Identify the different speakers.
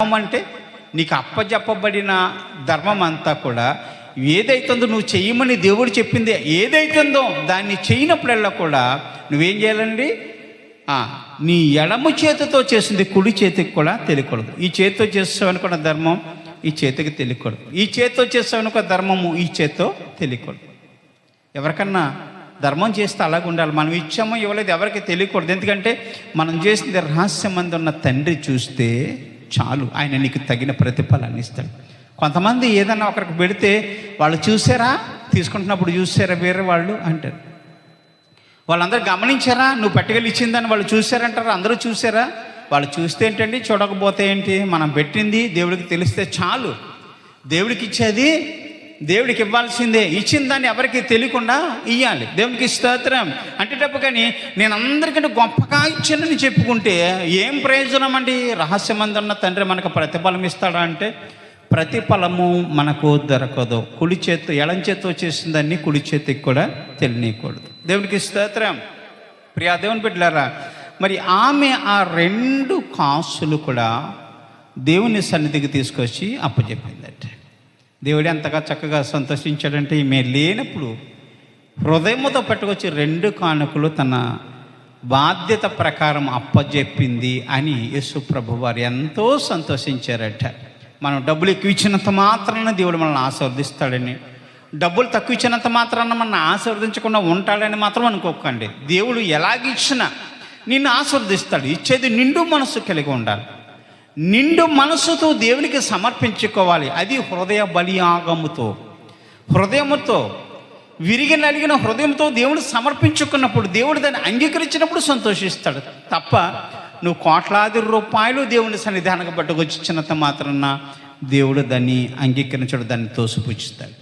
Speaker 1: ధర్మం అంటే నీకు అప్పజెప్పబడిన ధర్మం అంతా కూడా ఏదైతుందో నువ్వు చెయ్యమని దేవుడు చెప్పింది ఏదైతుందో దాన్ని చేయనప్పుడల్లా కూడా నువ్వేం చేయాలండి, నీ ఎడమ చేతితో చేసింది కుడి చేతికి కూడా తెలియకూడదు. ఈ చేతితో చేస్తావనుకున్న ధర్మం ఈ చేతికి తెలియకూడదు, ఈ చేతితో చేస్తావనుకున్న ధర్మము ఈ చేతితో తెలియకూడదు. ఎవరికన్నా ధర్మం చేస్తే అలాగ ఉండాలి. మనం ఇచ్చామో ఇవ్వలేదు ఎవరికి తెలియకూడదు. ఎందుకంటే మనం చేసింది రహస్యమందు ఉన్న తండ్రి చూస్తే చాలు, ఆయన నీకు తగిన ప్రతిఫలాన్ని ఇస్తాడు. కొంతమంది ఏదన్నా ఒకరికి పెడితే వాళ్ళు చూసారా, తీసుకుంటున్నప్పుడు చూసారా వేరే వాళ్ళు అంటారు. వాళ్ళందరూ గమనించారా నువ్వు పట్టుకెళ్ళి ఇచ్చిందని వాళ్ళు చూసారంటారు. అందరూ చూసారా? వాళ్ళు చూస్తే ఏంటండి, చూడకపోతే ఏంటి, మనం పెట్టింది దేవుడికి తెలిస్తే చాలు. దేవుడికి ఇచ్చేది దేవుడికి ఇవ్వాల్సిందే, ఇచ్చిన దాన్ని ఎవరికి తెలియకుండా ఇవ్వాలి. దేవునికి స్తోత్రం అంటేటప్పుడు కానీ నేను అందరికంటే గొప్పగా ఇచ్చానని చెప్పుకుంటే ఏం ప్రయోజనం అండి? రహస్యమందున్న తండ్రి మనకు ప్రతిఫలం ఇస్తాడా అంటే ప్రతిఫలము మనకు దొరకదు. కుడి చేత్తో ఎడం చేత్తో చేసిందాన్ని కుడి చేతికి కూడా తెలియకూడదు. దేవునికి స్తోత్రం. ప్రియా దేవుని బిడ్డలారా, మరి ఆమె ఆ 2 కాసులు కూడా దేవుని సన్నిధికి తీసుకొచ్చి అప్పచెప్పిందంటే దేవుడు ఎంతగా చక్కగా సంతోషించాడంటే ఈమె లేనప్పుడు హృదయముతో పట్టుకొచ్చి 2 కానుకలు తన బాధ్యత ప్రకారం అప్పచెప్పింది అని యేసు ప్రభు వారు ఎంతో సంతోషించారట. మనం డబ్బులు ఎక్కువ ఇచ్చినంత మాత్రాన దేవుడు మనల్ని ఆశీర్వదిస్తాడని, డబ్బులు తక్కువ ఇచ్చినంత మాత్రాన మనల్ని ఆశీర్వదించకుండా ఉంటాడని మాత్రం అనుకోకండి. దేవుడు ఎలాగిచ్చినా నిన్ను ఆశీర్వదిస్తాడు. ఇచ్చేది నిండు మనసు కలిగి ఉండాలి, నిండు మనసుతో దేవునికి సమర్పించుకోవాలి. అది హృదయ బలియాగముతో, హృదయముతో విరిగి నలిగిన హృదయంతో దేవుడు సమర్పించుకున్నప్పుడు దేవుడు దాన్ని అంగీకరించినప్పుడు సంతోషిస్తాడు తప్ప నువ్వు కోట్లాది రూపాయలు దేవుని సన్నిధానికి పట్టుకొచ్చినంత మాత్రాన దేవుడు దాన్ని అంగీకరించడు, దాన్ని తోసిపుచ్చుతాడు.